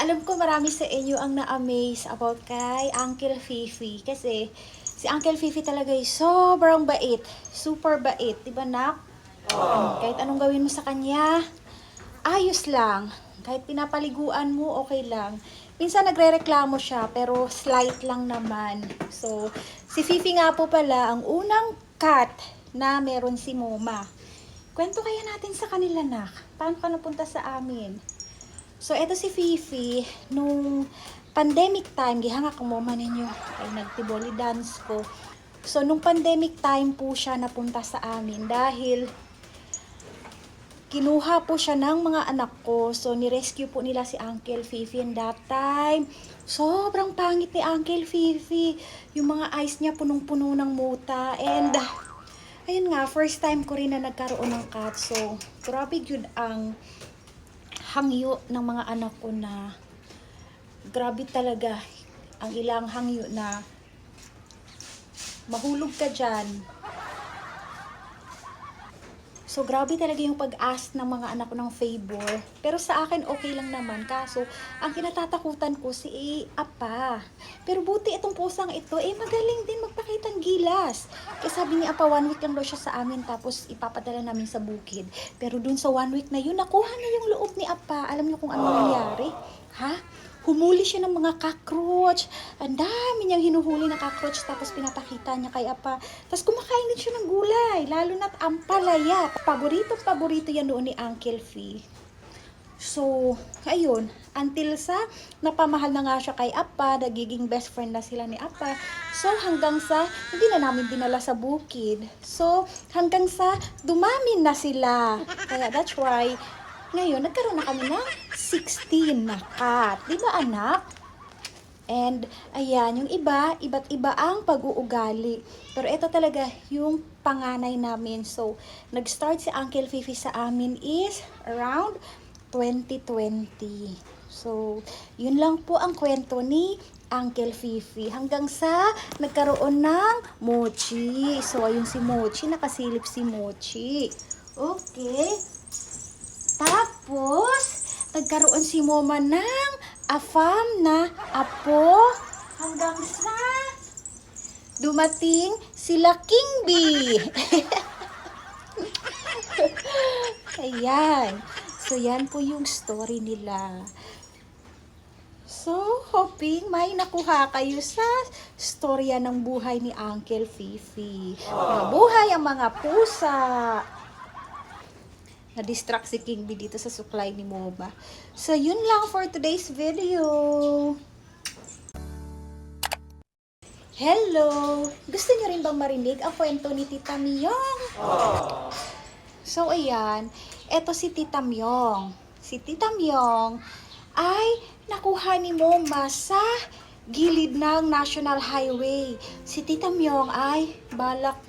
Alam ko marami sa inyo ang na-amaze about kay Uncle Fifi. Kasi si Uncle Fifi talaga ay sobrang bait. Super bait. Diba, nak? Kahit anong gawin mo sa kanya, ayos lang. Kahit pinapaliguan mo, okay lang. Minsan nagre-reklamo siya, pero slight lang naman. So, si Fifi nga po pala, ang unang cat na meron si Moma. Kwento kaya natin sa kanila, nak. Paano ka napunta sa amin? So, eto si Fifi, nung pandemic time, gihanga ko Moma ninyo, ay nagtiboli dance ko. So, nung pandemic time po siya napunta sa amin dahil kinuha po siya ng mga anak ko. So, nirescue po nila si Uncle Fifi and that time. Sobrang pangit ni Uncle Fifi. Yung mga eyes niya punong-puno ng muta. And, ayun nga, first time ko rin na nagkaroon ng cat. So, grabe yun ang hangyo ng mga anak ko na grabe talaga ang ilang hangyo na mahulog ka dyan. So, grabe talaga yung pag-ask ng mga anak ko ng favor. Pero sa akin, okay lang naman. Kaso, ang kinatatakutan ko si Apa. Pero buti itong pusang ito, magaling din magpakitang gilas. Kasi sabi ni Apa, 1 week lang daw siya sa amin, tapos ipapadala namin sa bukid. Pero dun sa 1 week na yun, nakuha na yung loob ni Apa. Alam niyo kung ano nangyari? Ha? Humuli siya ng mga cockroach. Ang dami niyang hinuhuli na cockroach, tapos pinapakita niya kay Apa. Tapos kumakain din siya ng gulay, lalo na't ampalaya. Paborito yan doon ni Uncle Fee. So, ayun, until sa napamahal na nga siya kay Apa, nagiging best friend na sila ni Apa. So, hanggang sa, hindi na namin dinala sa bukid. So, hanggang sa dumami na sila. Kaya that's why, ngayon, nagkaroon na kami ng 16 na cat. Di ba, anak? And, ayan, yung iba, iba't iba ang pag-uugali. Pero ito talaga yung panganay namin. So, nag-start si Uncle Fifi sa amin is around 2020. So, yun lang po ang kwento ni Uncle Fifi. Hanggang sa nagkaroon ng Mochi. So, ayun si Mochi. Nakasilip si Mochi. Okay. Tapos, nagkaroon si Moma ng afam na apo hanggang sa dumating sila King Bee. Ayan. So, yan po yung story nila. So, hoping may nakuha kayo sa storya ng buhay ni Uncle Fifi. Mabuhay ang mga pusa. Na-distract si King Bee dito sa supply ni Moma. So, yun lang for today's video. Hello! Gusto niyo rin bang marinig ang kwento ni Tita Myong? So, ayan. Eto si Tita Myong. Si Tita Myong ay nakuha ni Moma sa gilid ng National Highway. Si Tita Myong ay balak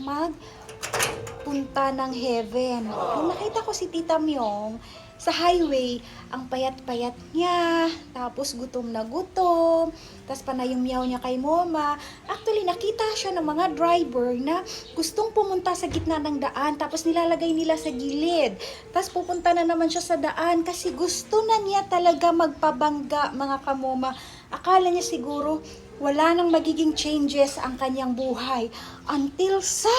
punta ng heaven. Nung nakita ko si Tita Myong sa highway, ang payat-payat niya, tapos gutom na gutom, tapos panay yung meow niya kay Moma. Actually, nakita siya ng mga driver na gustong pumunta sa gitna ng daan, tapos nilalagay nila sa gilid. Tapos pupunta na naman siya sa daan kasi gusto na niya talaga magpabangga, mga kamoma. Akala niya siguro wala nang magiging changes ang kanyang buhay until sa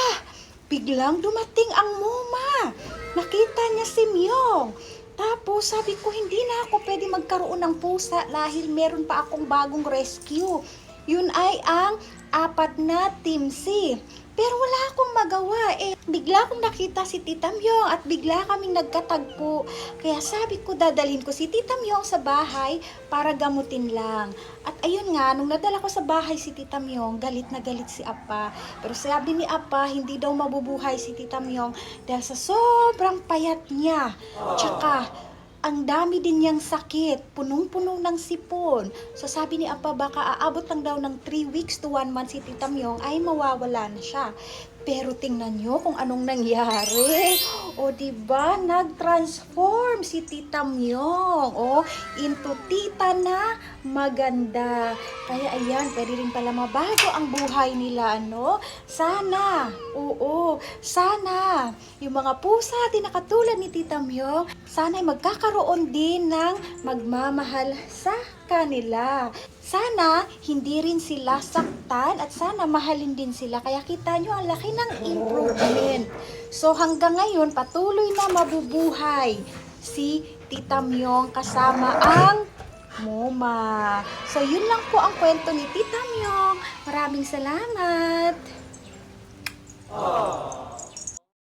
biglang dumating ang Moma. Nakita niya si Myong. Tapos sabi ko, hindi na ako pwede magkaroon ng pusa dahil meron pa akong bagong rescue. Yun ay ang 4 na Team C. Pero wala akong magawa bigla akong nakita si Tita Myong at bigla kaming nagkatagpo. Kaya sabi ko, dadalhin ko si Tita Myong sa bahay para gamutin lang. At ayun nga, nung nadala ko sa bahay si Tita Myong, galit na galit si Apa. Pero sabi ni Apa, hindi daw mabubuhay si Tita Myong dahil sa sobrang payat niya. Tsaka, ang dami din niyang sakit, punong-puno ng sipon. So sabi ni Apa, baka aabot lang daw ng 3 weeks to 1 month si Tita Myong ay mawawala na siya. Pero tingnan nyo kung anong nangyari. O, diba? Nag-transform si Tita Myong. O, into tita na maganda. Kaya ayan, pwede rin pala mabago ang buhay nila, ano? Sana, oo, sana, yung mga pusa din na katulad ni Tita Myong, sana ay magkakaroon din ng magmamahal sa kanila. Sana hindi rin sila saktan at sana mahalin din sila. Kaya kita nyo ang laki ng improvement. So hanggang ngayon patuloy na mabubuhay si Tita Myong kasama ang Moma. So yun lang po ang kwento ni Tita Myong. Maraming salamat.